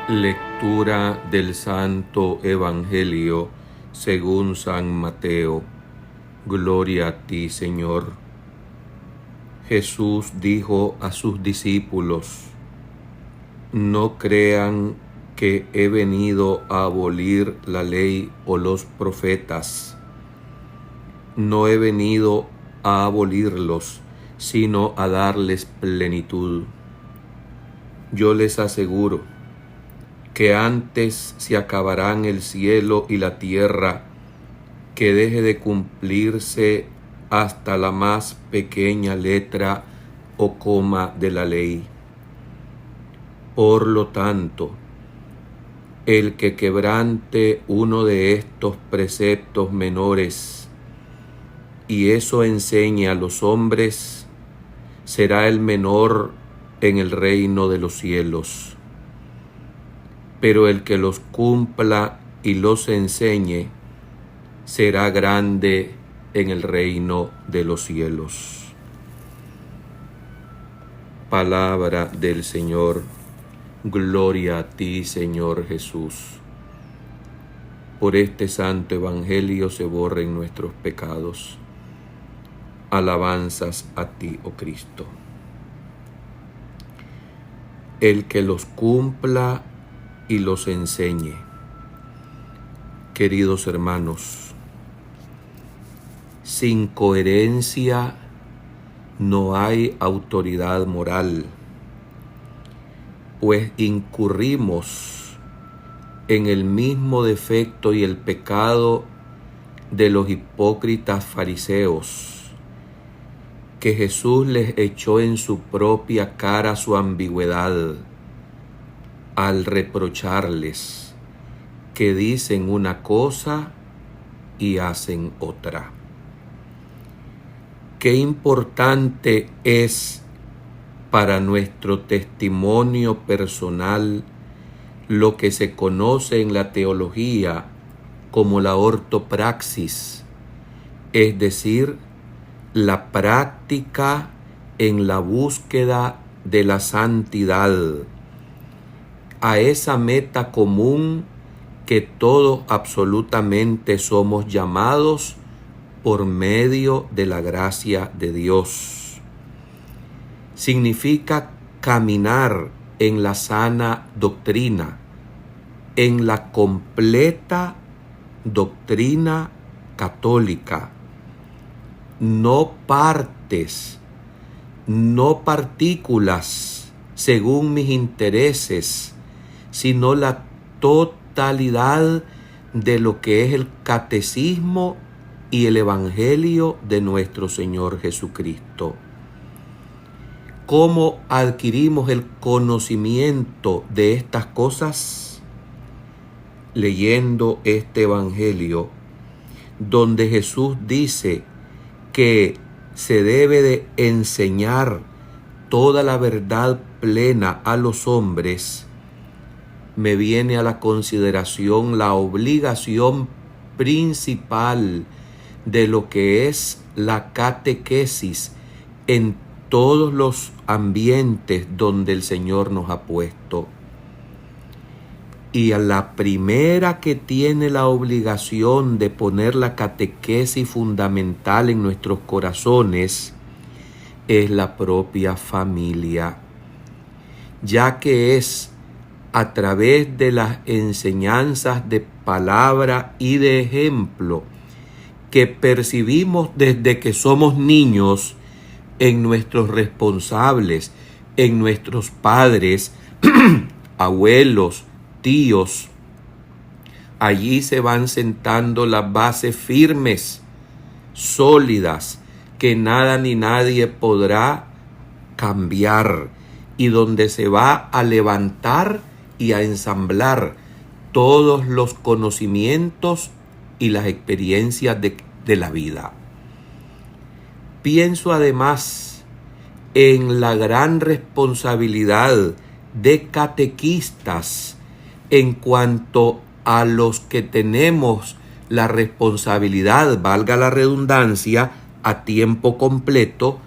Lectura del Santo Evangelio según San Mateo. Gloria a ti, Señor. Jesús dijo a sus discípulos: no crean que he venido a abolir la ley o los profetas. No he venido a abolirlos, sino a darles plenitud. Yo les aseguro que antes se acabarán el cielo y la tierra que deje de cumplirse hasta la más pequeña letra o coma de la ley. Por lo tanto, el que quebrante uno de estos preceptos menores y eso enseñe a los hombres, será el menor en el reino de los cielos. Pero el que los cumpla y los enseñe, será grande en el reino de los cielos. Palabra del Señor. Gloria a ti, Señor Jesús. Por este santo evangelio se borren nuestros pecados. Alabanzas a ti, oh Cristo. El que los cumpla y los enseñe. Queridos hermanos, sin coherencia no hay autoridad moral, pues incurrimos en el mismo defecto y el pecado de los hipócritas fariseos, que Jesús les echó en su propia cara su ambigüedad al reprocharles que dicen una cosa y hacen otra. Qué importante es para nuestro testimonio personal lo que se conoce en la teología como la ortopraxis, es decir, la práctica en la búsqueda de la santidad, a esa meta común que todos absolutamente somos llamados por medio de la gracia de Dios. Significa caminar en la sana doctrina, en la completa doctrina católica, no partes, no partículas según mis intereses, sino la totalidad de lo que es el catecismo y el evangelio de nuestro Señor Jesucristo. ¿Cómo adquirimos el conocimiento de estas cosas? Leyendo este evangelio, donde Jesús dice que se debe de enseñar toda la verdad plena a los hombres, me viene a la consideración la obligación principal de lo que es la catequesis en todos los ambientes donde el Señor nos ha puesto. Y a la primera que tiene la obligación de poner la catequesis fundamental en nuestros corazones es la propia familia, ya que es a través de las enseñanzas de palabra y de ejemplo que percibimos desde que somos niños en nuestros responsables, en nuestros padres, abuelos, tíos. Allí se van sentando las bases firmes, sólidas, que nada ni nadie podrá cambiar, y donde se va a levantar y a ensamblar todos los conocimientos y las experiencias de la vida. Pienso además en la gran responsabilidad de catequistas en cuanto a los que tenemos la responsabilidad, valga la redundancia, a tiempo completo,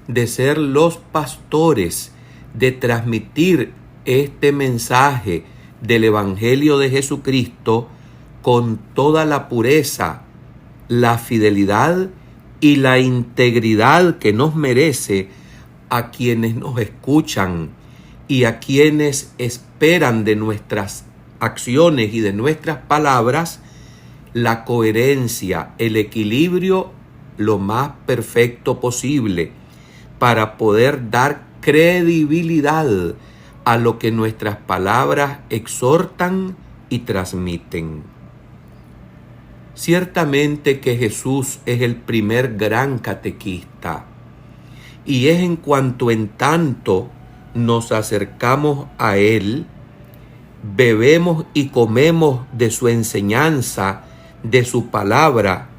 de ser los pastores, de transmitir este mensaje del Evangelio de Jesucristo con toda la pureza, la fidelidad y la integridad que nos merece a quienes nos escuchan y a quienes esperan de nuestras acciones y de nuestras palabras la coherencia, el equilibrio lo más perfecto posible para poder dar credibilidad a lo que nuestras palabras exhortan y transmiten. Ciertamente que Jesús es el primer gran catequista, y es en cuanto en tanto nos acercamos a Él, bebemos y comemos de su enseñanza, de su palabra.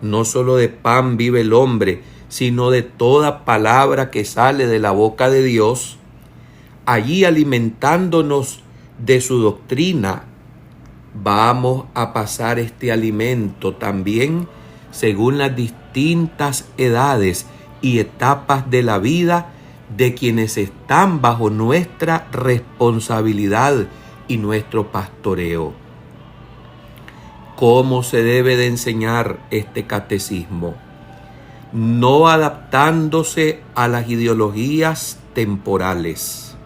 No solo de pan vive el hombre, sino de toda palabra que sale de la boca de Dios. Allí, alimentándonos de su doctrina, vamos a pasar este alimento también según las distintas edades y etapas de la vida de quienes están bajo nuestra responsabilidad y nuestro pastoreo. ¿Cómo se debe de enseñar este catecismo? No adaptándose a las ideologías temporales,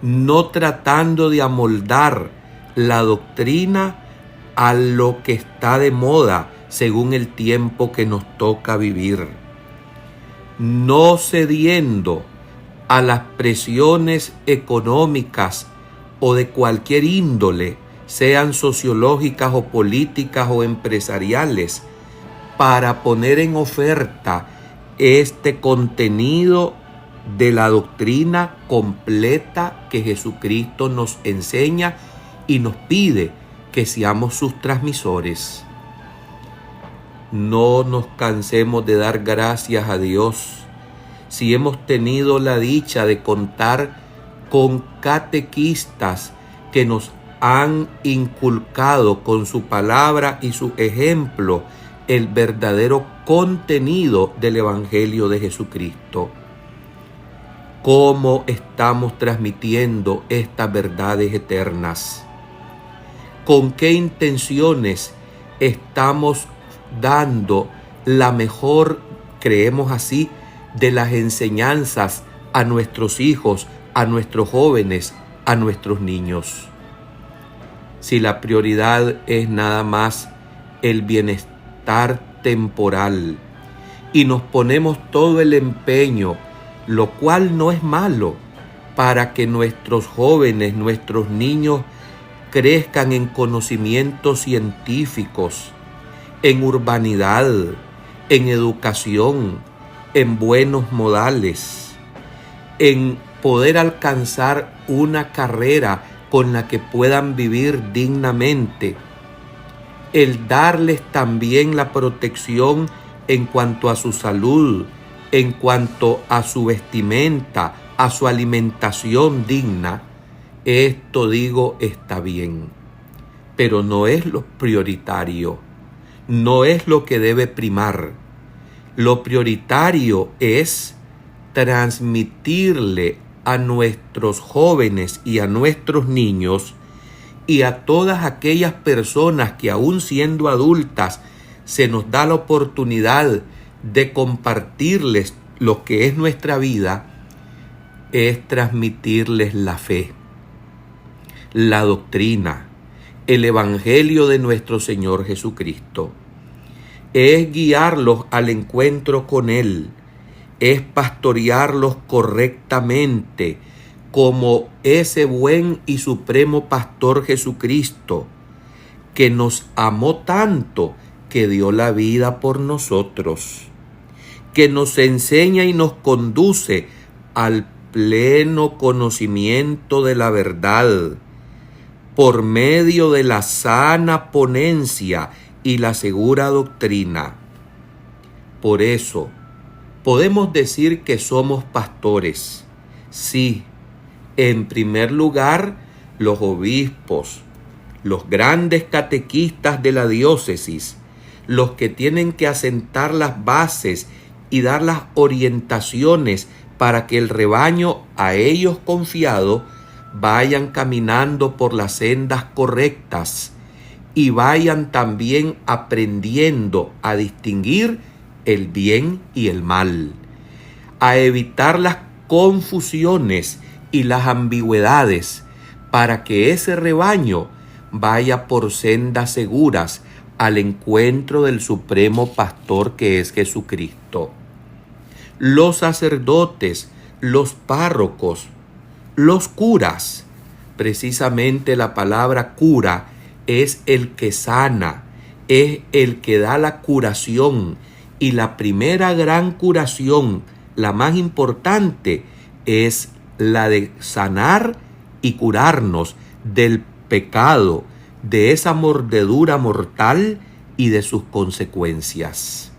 no tratando de amoldar la doctrina a lo que está de moda según el tiempo que nos toca vivir, no cediendo a las presiones económicas o de cualquier índole, sean sociológicas o políticas o empresariales, para poner en oferta este contenido de la doctrina completa que Jesucristo nos enseña y nos pide que seamos sus transmisores. No nos cansemos de dar gracias a Dios si hemos tenido la dicha de contar con catequistas que nos han inculcado con su palabra y su ejemplo el verdadero contenido del Evangelio de Jesucristo. ¿Cómo estamos transmitiendo estas verdades eternas? ¿Con qué intenciones estamos dando la mejor, creemos así, de las enseñanzas a nuestros hijos, a nuestros jóvenes, a nuestros niños? Si la prioridad es nada más el bienestar temporal y nos ponemos todo el empeño, lo cual no es malo, para que nuestros jóvenes, nuestros niños crezcan en conocimientos científicos, en urbanidad, en educación, en buenos modales, en poder alcanzar una carrera con la que puedan vivir dignamente, el darles también la protección en cuanto a su salud, en cuanto a su vestimenta, a su alimentación digna. Esto, digo, está bien, pero no es lo prioritario, no es lo que debe primar. Lo prioritario es transmitirle a nuestros jóvenes y a nuestros niños y a todas aquellas personas que aún siendo adultas se nos da la oportunidad de compartirles lo que es nuestra vida, es transmitirles la fe, la doctrina, el Evangelio de nuestro Señor Jesucristo. Es guiarlos al encuentro con Él, es pastorearlos correctamente como ese buen y supremo pastor Jesucristo, que nos amó tanto que dio la vida por nosotros, que nos enseña y nos conduce al pleno conocimiento de la verdad por medio de la sana ponencia y la segura doctrina. Por eso, podemos decir que somos pastores. Sí, en primer lugar, los obispos, los grandes catequistas de la diócesis, los que tienen que asentar las bases y dar las orientaciones para que el rebaño a ellos confiado vayan caminando por las sendas correctas y vayan también aprendiendo a distinguir el bien y el mal, a evitar las confusiones y las ambigüedades, para que ese rebaño vaya por sendas seguras al encuentro del supremo pastor que es Jesucristo. Los sacerdotes, los párrocos, los curas, precisamente la palabra cura es el que sana, es el que da la curación, y la primera gran curación, la más importante, es la de sanar y curarnos del pecado, de esa mordedura mortal y de sus consecuencias.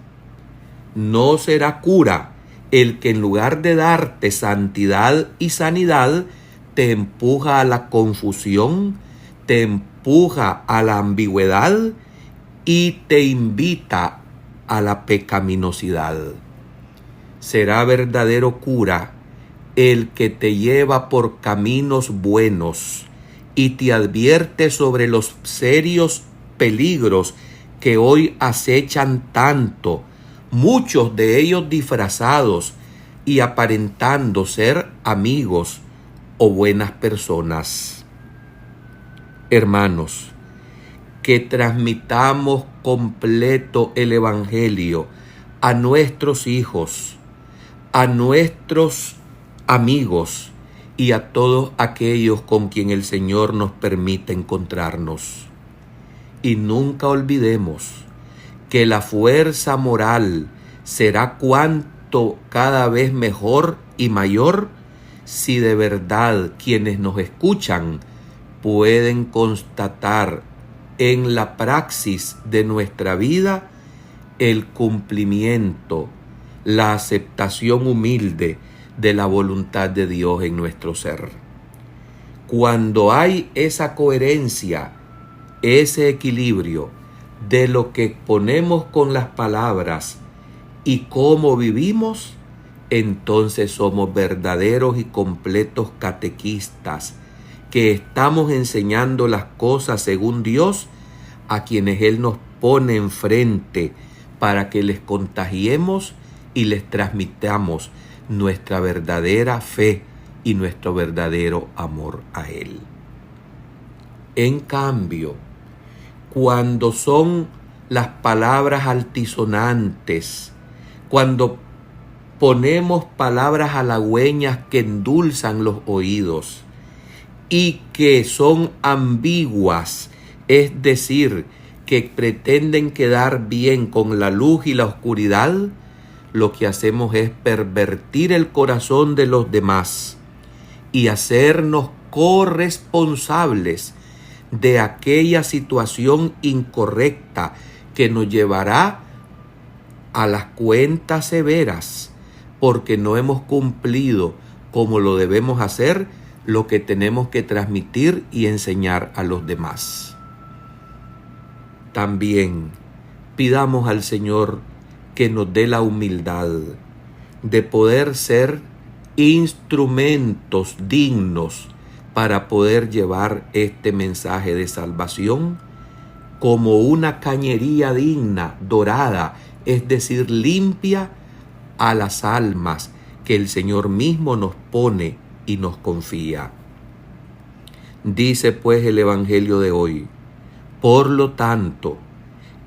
No será cura el que en lugar de darte santidad y sanidad, te empuja a la confusión, te empuja a la ambigüedad y te invita a la pecaminosidad. Será verdadero cura el que te lleva por caminos buenos y te advierte sobre los serios peligros que hoy acechan tanto, muchos de ellos disfrazados y aparentando ser amigos o buenas personas. Hermanos, que transmitamos completo el Evangelio a nuestros hijos, a nuestros amigos y a todos aquellos con quien el Señor nos permite encontrarnos. Y nunca olvidemos que la fuerza moral será cuanto cada vez mejor y mayor si de verdad quienes nos escuchan pueden constatar en la praxis de nuestra vida el cumplimiento, la aceptación humilde de la voluntad de Dios en nuestro ser. Cuando hay esa coherencia, ese equilibrio de lo que ponemos con las palabras y cómo vivimos, entonces somos verdaderos y completos catequistas, que estamos enseñando las cosas según Dios a quienes Él nos pone enfrente para que les contagiemos y les transmitamos nuestra verdadera fe y nuestro verdadero amor a Él. En cambio, cuando son las palabras altisonantes, cuando ponemos palabras halagüeñas que endulzan los oídos y que son ambiguas, es decir, que pretenden quedar bien con la luz y la oscuridad, lo que hacemos es pervertir el corazón de los demás y hacernos corresponsables de aquella situación incorrecta que nos llevará a las cuentas severas, porque no hemos cumplido como lo debemos hacer, lo que tenemos que transmitir y enseñar a los demás. También pidamos al Señor que nos dé la humildad de poder ser instrumentos dignos para poder llevar este mensaje de salvación como una cañería digna, dorada, es decir, limpia, a las almas que el Señor mismo nos pone y nos confía. Dice pues el Evangelio de hoy: por lo tanto,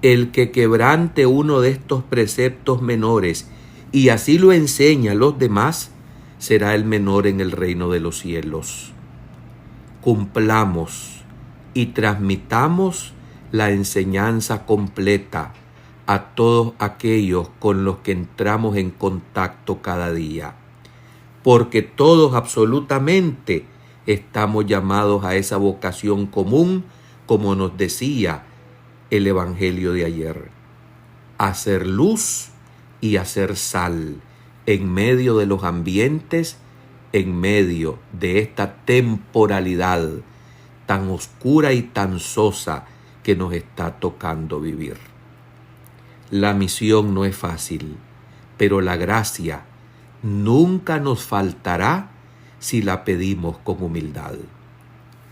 el que quebrante uno de estos preceptos menores y así lo enseña a los demás, será el menor en el reino de los cielos. Cumplamos y transmitamos la enseñanza completa a todos aquellos con los que entramos en contacto cada día, porque todos absolutamente estamos llamados a esa vocación común, como nos decía el Evangelio de ayer: hacer luz y hacer sal en medio de los ambientes, en medio de esta temporalidad tan oscura y tan sosa que nos está tocando vivir. La misión no es fácil, pero la gracia nunca nos faltará si la pedimos con humildad.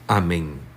Amén.